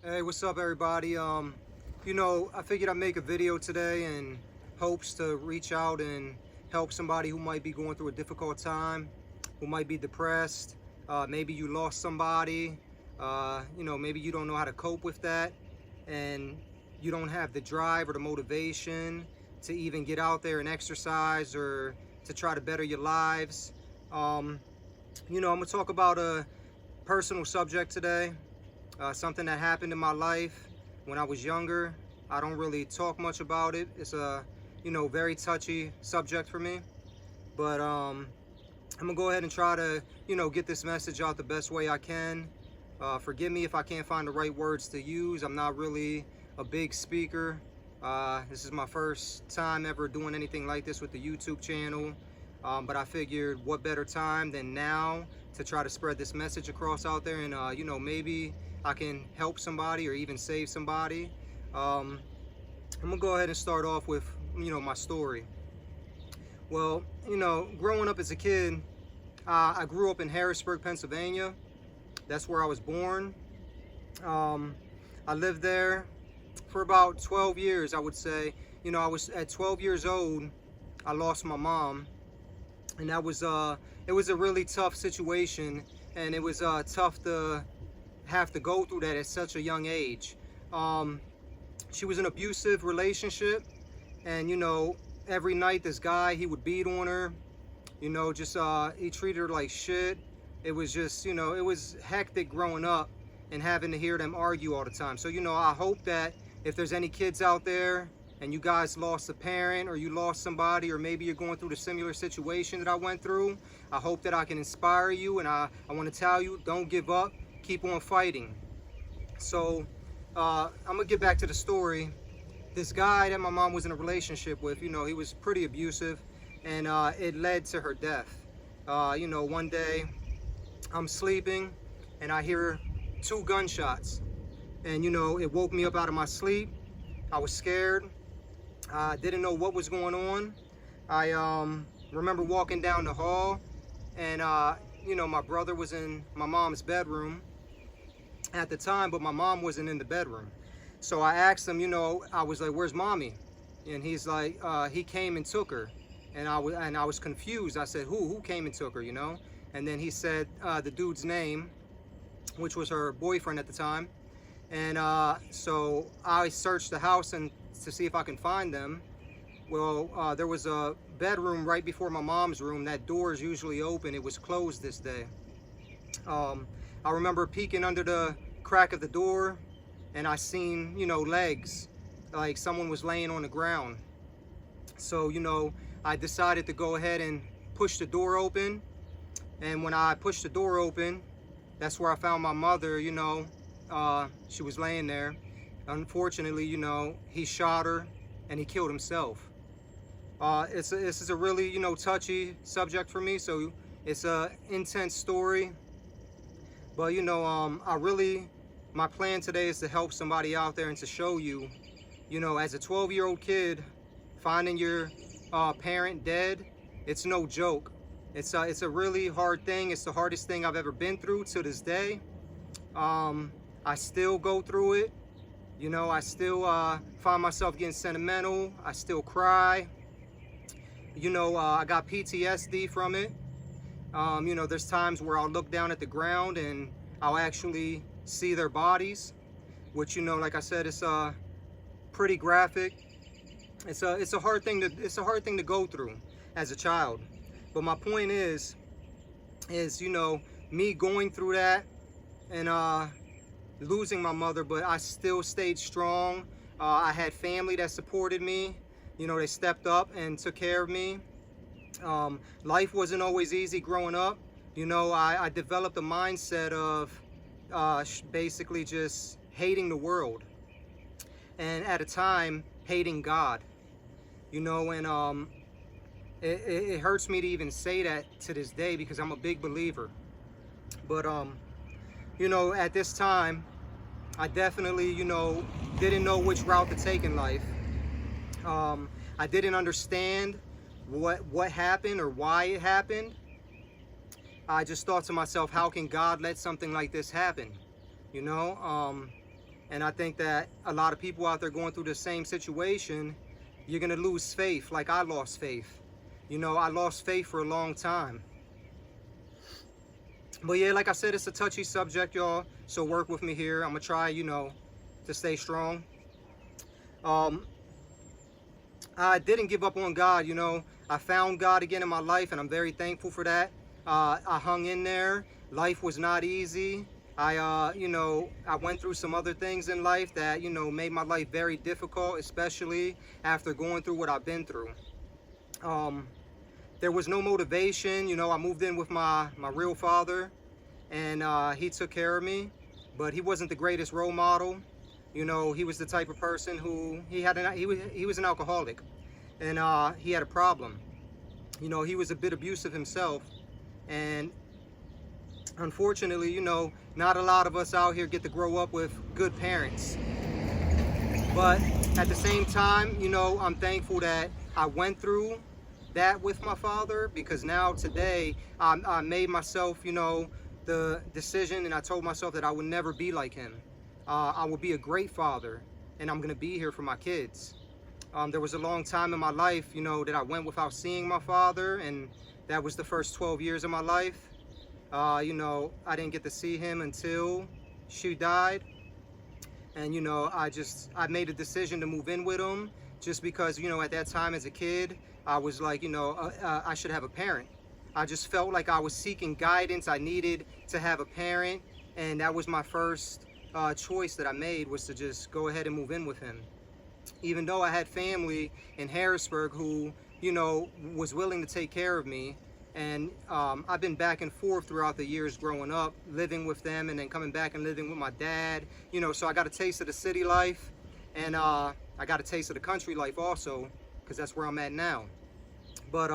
Hey, what's up, everybody? I figured I'd make a video today in hopes to reach out and help somebody who might be going through a difficult time, who might be depressed. Maybe you lost somebody. Maybe you don't know how to cope with that, and you don't have the drive or the motivation to even get out there and exercise or to try to better your lives. I'm gonna talk about a personal subject today. Something that happened in my life when I was younger. I don't really talk much about it. It's a, very touchy subject for me. But I'm gonna go ahead and try to, get this message out the best way I can. Forgive me if I can't find the right words to use. I'm not really a big speaker. This is my first time ever doing anything like this with the YouTube channel. But I figured what better time than now to try to spread this message across out there, and maybe I can help somebody or even save somebody. I'm gonna go ahead and start off with my story. Well, growing up as a kid, I grew up in Harrisburg, Pennsylvania. That's where I was born. I lived there for about 12 years, I would say. I was at 12 years old, I lost my mom, and that was it was a really tough situation, and it was tough to have to go through that at such a young age. She was an abusive relationship, and every night this guy, he would beat on her, he treated her like shit. It was just, it was hectic growing up and having to hear them argue all the time. So I hope that if there's any kids out there and you guys lost a parent, or you lost somebody, or maybe you're going through the similar situation that I went through, I hope that I can inspire you. And I want to tell you, don't give up, keep on fighting. So I'm gonna get back to the story. This guy that my mom was in a relationship with, he was pretty abusive, and it led to her death. One day I'm sleeping and I hear 2 gunshots, and it woke me up out of my sleep. I was scared. I didn't know what was going on. I remember walking down the hall, and my brother was in my mom's bedroom at the time, but my mom wasn't in the bedroom. So I asked him, I was like, "Where's mommy?" And he's like, "He came and took her." And I was confused. I said, "Who came and took her?" And then he said the dude's name, which was her boyfriend at the time. And so I searched the house and to see if I can find them. Well, there was a bedroom right before my mom's room. That door is usually open. It was closed this day. I remember peeking under the crack of the door, and I seen, legs, like someone was laying on the ground. So, I decided to go ahead and push the door open. And when I pushed the door open, that's where I found my mother. She was laying there. Unfortunately, he shot her and he killed himself. This is a really, touchy subject for me, so it's a intense story. But my plan today is to help somebody out there and to show you, as a 12-year-old kid, finding your parent dead, it's no joke. It's a really hard thing. It's the hardest thing I've ever been through to this day. I still go through it. I still find myself getting sentimental. I still cry. I got PTSD from it. There's times where I'll look down at the ground and I'll actually see their bodies, which, like I said, it's pretty graphic. It's a hard thing to go through as a child. But my point is me going through that and losing my mother, but I still stayed strong. I had family that supported me. They stepped up and took care of me. Life wasn't always easy growing up. I developed a mindset of basically just hating the world, and at a time hating God. And it hurts me to even say that to this day, because I'm a big believer. But at this time, I definitely didn't know which route to take in life. I didn't understand what happened or why it happened. I just thought to myself, how can God let something like this happen? And I think that a lot of people out there going through the same situation, you're gonna lose faith like I lost faith. You know, I lost faith for a long time. But yeah, like I said, it's a touchy subject, y'all. So work with me here. I'm gonna try, you know, to stay strong. I didn't give up on God, you know. I found God again in my life, and I'm very thankful for that. I hung in there. Life was not easy. You know, I went through some other things in life that, you know, made my life very difficult, especially after going through what I've been through. There was no motivation. You know, I moved in with my real father, and he took care of me, but he wasn't the greatest role model. You know, he was the type of person who he was an alcoholic, and he had a problem. You know, he was a bit abusive himself, and unfortunately, you know, not a lot of us out here get to grow up with good parents. But at the same time, you know, I'm thankful that I went through that with my father, because now today I made myself, you know, the decision, and I told myself that I would never be like him. I will be a great father, and I'm going to be here for my kids. There was a long time in my life, you know, that I went without seeing my father, and that was the first 12 years of my life. You know, I didn't get to see him until she died. And, you know, I made a decision to move in with him just because, you know, at that time as a kid, I was like, you know, I should have a parent. I just felt like I was seeking guidance. I needed to have a parent, and that was my first choice that I made, was to just go ahead and move in with him. Even though I had family in Harrisburg who, you know, was willing to take care of me. And I've been back and forth throughout the years growing up, living with them and then coming back and living with my dad. You know, so I got a taste of the city life, and I got a taste of the country life also, because that's where I'm at now. But,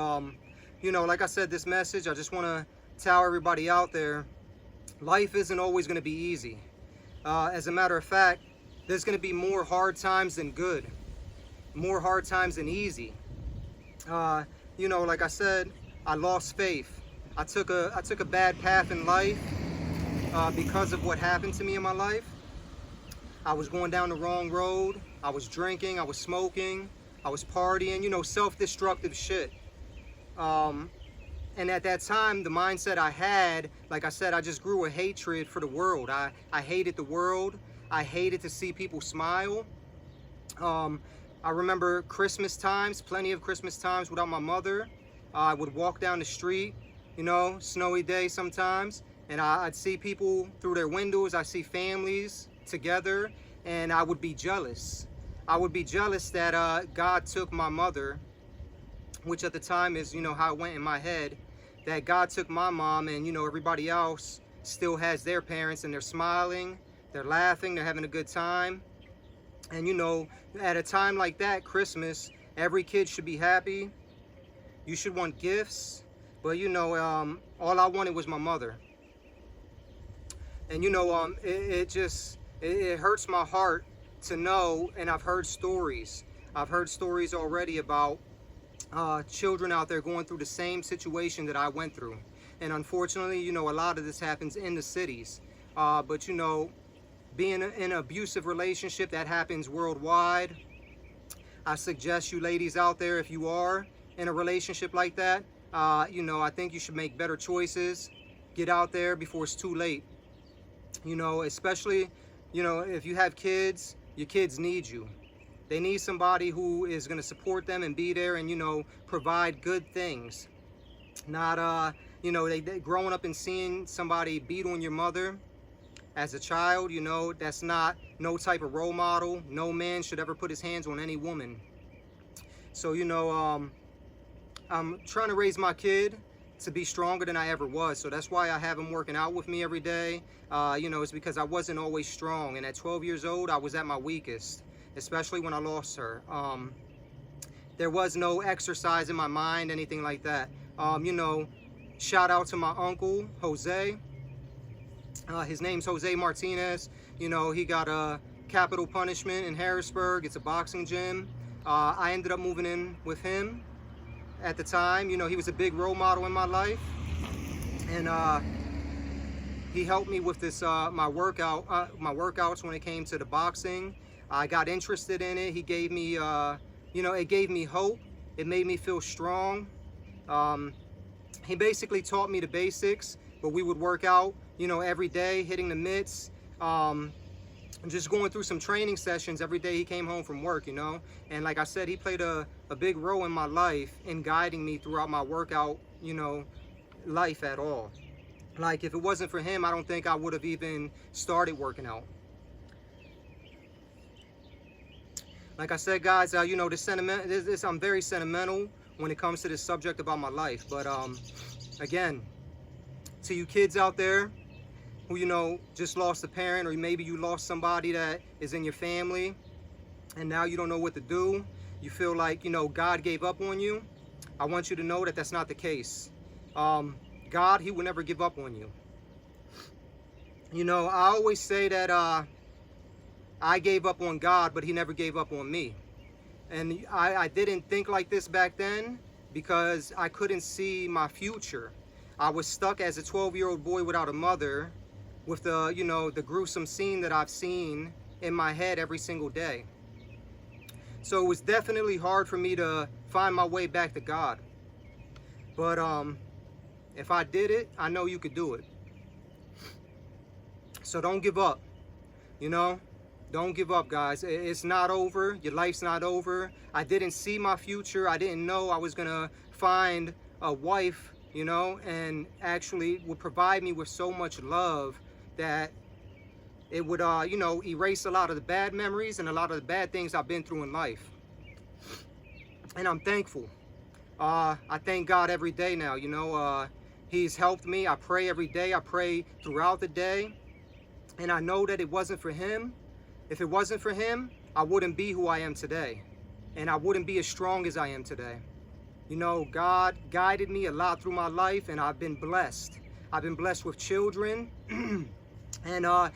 you know, like I said, this message, I just want to tell everybody out there, life isn't always going to be easy. As a matter of fact, there's going to be more hard times than good, more hard times than easy. You know, like I said, I lost faith. I took a bad path in life because of what happened to me in my life. I was going down the wrong road. I was drinking, I was smoking, I was partying, you know, self-destructive shit. And at that time, the mindset I had, like I said, I just grew a hatred for the world. I hated the world. I hated to see people smile. I remember Christmas times, plenty of Christmas times without my mother. I would walk down the street, you know, snowy day sometimes, and I'd see people through their windows. I see families together, and I would be jealous. I would be jealous that God took my mother, which at the time is, you know, how it went in my head, that God took my mom, and, you know, everybody else still has their parents, and they're smiling, they're laughing, they're having a good time. And, you know, at a time like that, Christmas, every kid should be happy. You should want gifts, but, you know, all I wanted was my mother. And, you know, it hurts my heart to know, and I've heard stories already about children out there going through the same situation that I went through. And unfortunately, you know, a lot of this happens in the cities. But, you know, being in an abusive relationship, that happens worldwide. I suggest you ladies out there, if you are in a relationship like that, you know, I think you should make better choices. Get out there before it's too late. You know, especially, you know, if you have kids, your kids need you. They need somebody who is going to support them and be there and, you know, provide good things. Not, you know, they growing up and seeing somebody beat on your mother as a child, you know, that's not no type of role model. No man should ever put his hands on any woman. So, you know, I'm trying to raise my kid to be stronger than I ever was. So that's why I have him working out with me every day. You know, it's because I wasn't always strong. And at 12 years old, I was at my weakest, especially when I lost her. There was no exercise in my mind, anything like that. You know, shout out to my uncle, Jose. His name's Jose Martinez. You know, he got a capital punishment in Harrisburg. It's a boxing gym. I ended up moving in with him at the time. You know, he was a big role model in my life. And He helped me with this my workouts when it came to the boxing. I got interested in it. He gave me it gave me hope. It made me feel strong. He basically taught me the basics, but we would work out, every day, hitting the mitts, just going through some training sessions every day he came home from work, And like I said, he played a big role in my life in guiding me throughout my workout, life at all. Like, if it wasn't for him, I don't think I would have even started working out. Like I said, guys, I'm very sentimental when it comes to this subject about my life. But again, to you kids out there who, just lost a parent, or maybe you lost somebody that is in your family, and now you don't know what to do. You feel like, God gave up on you. I want you to know that that's not the case. God, he will never give up on you. I always say that I gave up on God, but he never gave up on me. And I didn't think like this back then because I couldn't see my future. I was stuck as a 12-year-old boy without a mother with the gruesome scene that I've seen in my head every single day. So it was definitely hard for me to find my way back to God. But if I did it, I know you could do it. So don't give up, Don't give up, guys. It's not over. Your life's not over. I didn't see my future. I didn't know I was going to find a wife, and actually would provide me with so much love that it would, erase a lot of the bad memories and a lot of the bad things I've been through in life. And I'm thankful. I thank God every day now, He's helped me. I pray every day. I pray throughout the day. And I know that it wasn't for him. If it wasn't for him, I wouldn't be who I am today. And I wouldn't be as strong as I am today. God guided me a lot through my life, and I've been blessed. I've been blessed with children. And,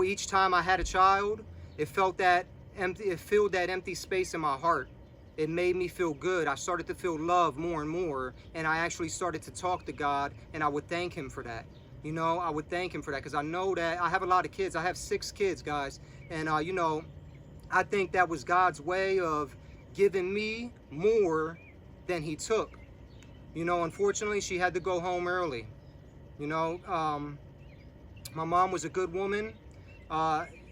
each time I had a child, it filled that empty space in my heart. It made me feel good. I started to feel love more and more, and I actually started to talk to God, and I would thank him for that. I would thank him for that, because I know that I have a lot of kids. I have 6 kids, guys, and I think that was God's way of giving me more than he took. Unfortunately, she had to go home early. My mom was a good woman.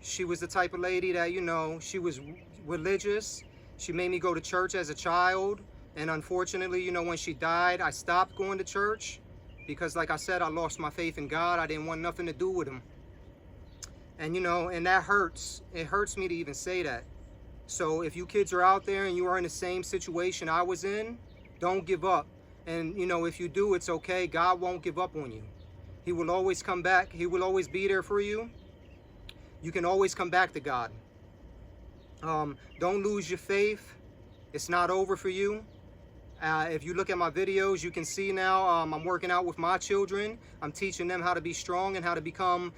She was the type of lady that, she was religious. She made me go to church as a child, and unfortunately, when she died, I stopped going to church because, like I said, I lost my faith in God. I didn't want nothing to do with him. And, and that hurts. It hurts me to even say that. So if you kids are out there and you are in the same situation I was in, don't give up. And, if you do, it's okay. God won't give up on you. He will always come back. He will always be there for you. You can always come back to God. Don't lose your faith. It's not over for you. If you look at my videos, you can see now I'm working out with my children. I'm teaching them how to be strong and how to become,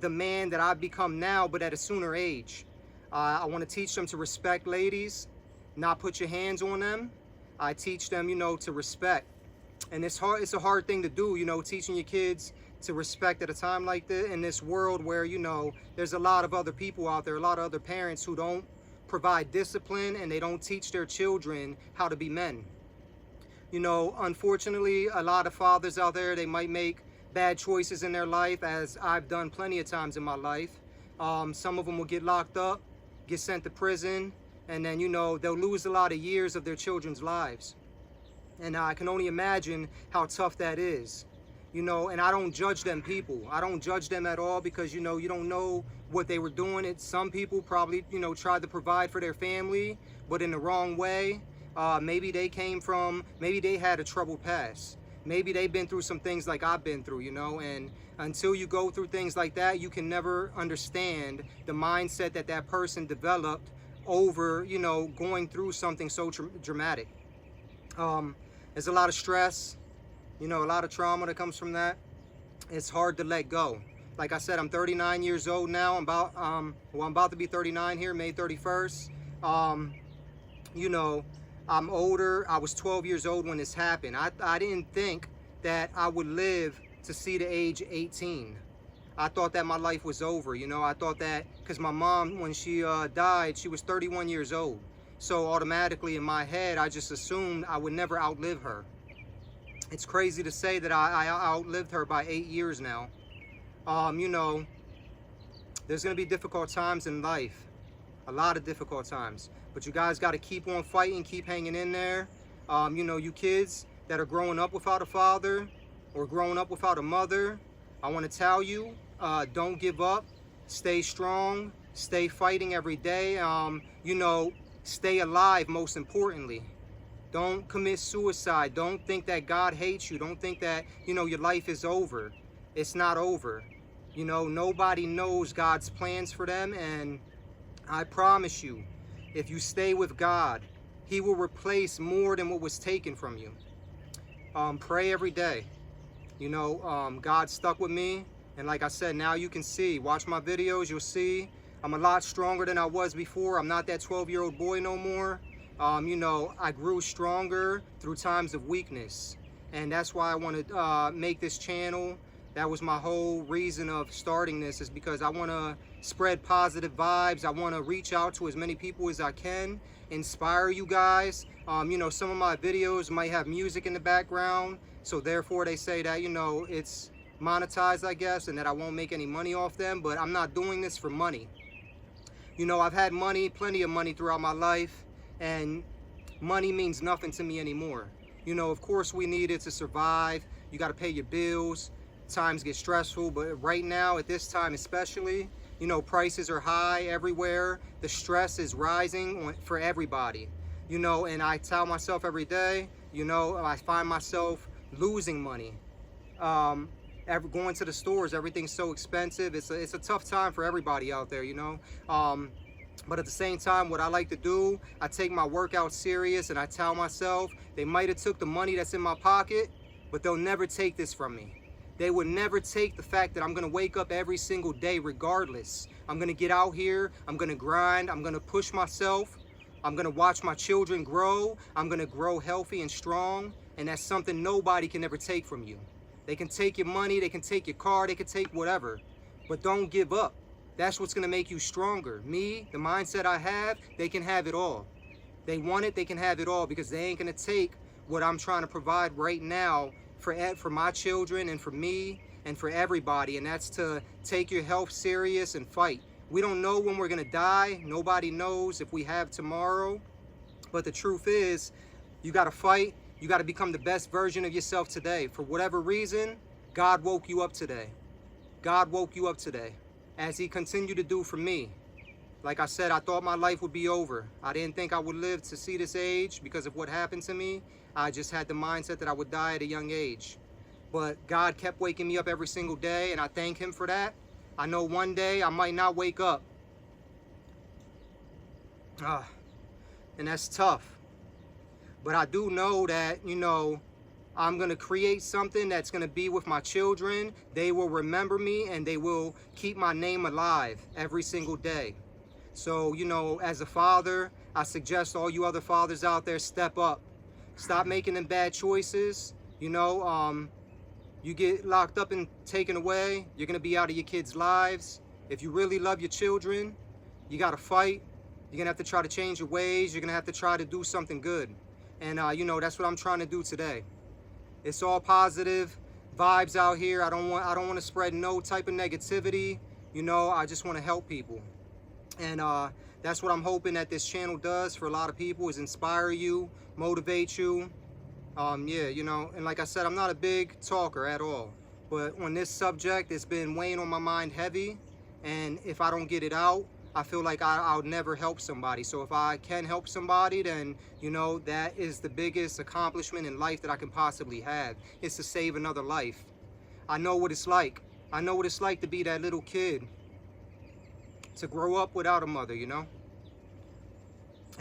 the man that I've become now, but at a sooner age. I want to teach them to respect ladies, not put your hands on them. I teach them, to respect. And it's hard. It's a hard thing to do, teaching your kids to respect at a time like this, in this world where, there's a lot of other people out there, a lot of other parents who don't provide discipline, and they don't teach their children how to be men. Unfortunately, a lot of fathers out there, they might make bad choices in their life, as I've done plenty of times in my life. Some of them will get locked up, get sent to prison, and then, they'll lose a lot of years of their children's lives. And I can only imagine how tough that is. And I don't judge them people. I don't judge them at all, because, you don't know what they were doing. Some people probably, tried to provide for their family, but in the wrong way. Maybe they had a troubled past. Maybe they've been through some things like I've been through, and until you go through things like that, you can never understand the mindset that person developed over, going through something so dramatic. There's a lot of stress. A lot of trauma that comes from that. It's hard to let go. Like I said, I'm 39 years old now. I'm about to be 39 here, May 31st. I'm older. I was 12 years old when this happened. I didn't think that I would live to see the age 18. I thought that my life was over, you know. I thought that because my mom, when she died, she was 31 years old. So automatically in my head, I just assumed I would never outlive her. It's crazy to say that I outlived her by 8 years now. You know, there's going to be difficult times in life. A lot of difficult times. But you guys got to keep on fighting, keep hanging in there. You know, you kids that are growing up without a father or growing up without a mother, I want to tell you, don't give up. Stay strong. Stay fighting every day. You know, stay alive, most importantly. Don't commit suicide. Don't think that God hates you. Don't think that, you know, your life is over. It's not over. You know, nobody knows God's plans for them. And I promise you, if you stay with God, He will replace more than what was taken from you. Pray every day. You know, God stuck with me. And like I said, now you can see, watch my videos, you'll see I'm a lot stronger than I was before. I'm not that 12-year-old boy no more. You know, I grew stronger through times of weakness. And that's why I want to make this channel. That was my whole reason of starting this, is because I want to spread positive vibes. I want to reach out to as many people as I can, inspire you guys. You know, some of my videos might have music in the background, so therefore they say that, you know, it's monetized, I guess, and that I won't make any money off them. But I'm not doing this for money. You know, I've had money, plenty of money throughout my life, and money means nothing to me anymore. You know, of course we need it to survive. You got to pay your bills. Times get stressful, but right now, at this time especially, you know, prices are high everywhere. The stress is rising for everybody. You know, and I tell myself every day, you know, I find myself losing money. Going to the stores, everything's so expensive. It's a tough time for everybody out there, you know. But at the same time, what I like to do, I take my workout serious, and I tell myself they might have took the money that's in my pocket, but they'll never take this from me. They would never take the fact that I'm going to wake up every single day regardless. I'm going to get out here. I'm going to grind. I'm going to push myself. I'm going to watch my children grow. I'm going to grow healthy and strong. And that's something nobody can ever take from you. They can take your money. They can take your car. They can take whatever. But don't give up. That's what's going to make you stronger. Me, the mindset I have, they can have it all. They want it. They can have it all, because they ain't going to take what I'm trying to provide right now for my children and for me and for everybody, and that's to take your health serious and fight. We don't know when we're gonna die. Nobody knows if we have tomorrow, but the truth is, you gotta fight. You gotta become the best version of yourself today. For whatever reason, God woke you up today. God woke you up today, as He continued to do for me. Like I said, I thought my life would be over. I didn't think I would live to see this age because of what happened to me. I just had the mindset that I would die at a young age. But God kept waking me up every single day, and I thank Him for that. I know one day I might not wake up. And that's tough. But I do know that, you know, I'm going to create something that's going to be with my children. They will remember me, and they will keep my name alive every single day. So, you know, as a father, I suggest all you other fathers out there, step up. Stop making them bad choices. You know, you get locked up and taken away, you're going to be out of your kids' lives. If you really love your children, you got to fight. You're going to have to try to change your ways. You're going to have to try to do something good. And, you know, that's what I'm trying to do today. It's all positive vibes out here. I don't want to spread no type of negativity. You know, I just want to help people. And that's what I'm hoping that this channel does for a lot of people, is inspire you, motivate you. Yeah, you know, and like I said, I'm not a big talker at all. But on this subject, it's been weighing on my mind heavy. And if I don't get it out, I feel like I'll never help somebody. So if I can help somebody, then, you know, that is the biggest accomplishment in life that I can possibly have, is to save another life. I know what it's like. I know what it's like to be that little kid, to grow up without a mother, you know.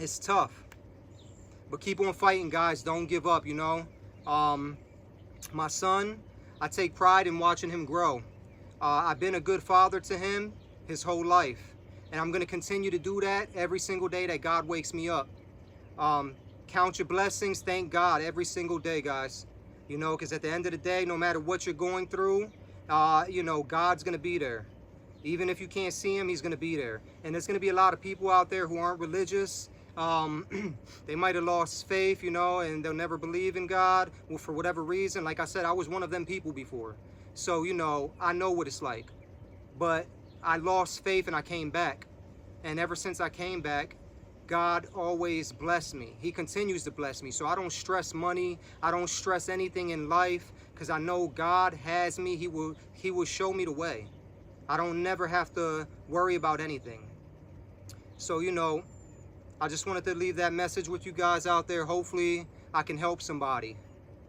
It's tough. But keep on fighting, guys. Don't give up, you know. My son, I take pride in watching him grow. I've been a good father to him his whole life. And I'm going to continue to do that every single day that God wakes me up. Count your blessings. Thank God every single day, guys. You know, because at the end of the day, no matter what you're going through, you know, God's going to be there. Even if you can't see him, he's going to be there. And there's going to be a lot of people out there who aren't religious. They might have lost faith, you know, and they'll never believe in God, well, for whatever reason. Like I said, I was one of them people before. So, you know, I know what it's like. But I lost faith and I came back. And ever since I came back, God always blessed me. He continues to bless me. So I don't stress money. I don't stress anything in life, because I know God has me. He will show me the way. I don't never have to worry about anything. So, you know, I just wanted to leave that message with you guys out there. Hopefully I can help somebody.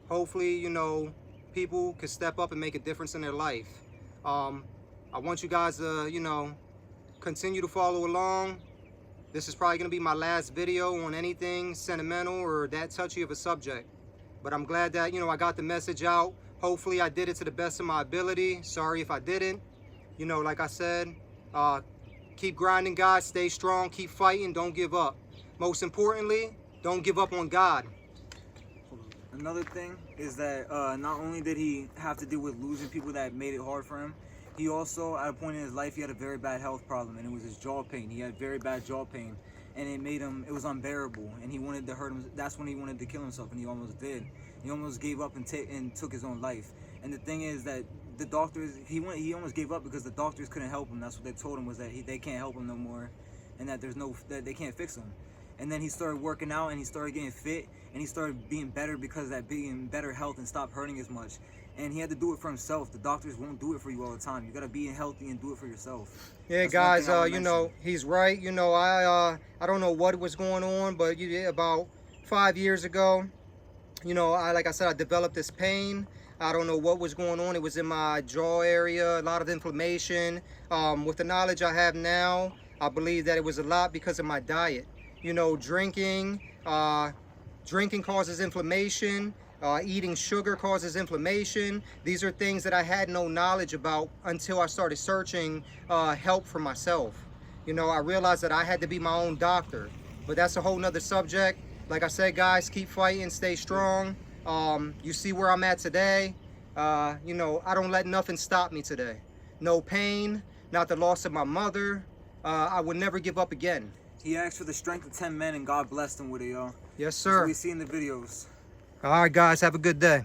Hopefully, you know, people can step up and make a difference in their life. I want you guys to, you know, continue to follow along. This is probably going to be my last video on anything sentimental or that touchy of a subject. But I'm glad that, you know, I got the message out. Hopefully I did it to the best of my ability. Sorry if I didn't. You know, like I said, keep grinding, guys. Stay strong. Keep fighting. Don't give up. Most importantly, don't give up on God. Another thing is that not only did he have to deal with losing people that made it hard for him, he also, at a point in his life, he had a very bad health problem, and it was his jaw pain. He had very bad jaw pain, and it was unbearable, and he wanted to hurt him. That's when he wanted to kill himself, and he almost did. He almost gave up and took his own life. And the thing is that the doctors, he almost gave up because the doctors couldn't help him. That's what they told him, was that they can't help him no more, and that that they can't fix him. And then he started working out, and he started getting fit, and he started being better because of that, being better health, and stopped hurting as much. And he had to do it for himself. The doctors won't do it for you all the time. You gotta be healthy and do it for yourself. Yeah, that's guys, you know, he's right. You know, I don't know what was going on, but about 5 years ago, you know, like I said, I developed this pain. I don't know what was going on. It was in my jaw area, a lot of inflammation. With the knowledge I have now, I believe that it was a lot because of my diet. You know, drinking causes inflammation. Eating sugar causes inflammation. These are things that I had no knowledge about until I started searching help for myself. You know, I realized that I had to be my own doctor, but that's a whole nother subject. Like I said, guys, keep fighting, stay strong. You see where I'm at today. You know, I don't let nothing stop me today. No pain, not the loss of my mother. I would never give up again. He asked for the strength of 10 men, and God blessed him with it, y'all. Yes, sir. That's what we see in the videos. All right, guys, have a good day.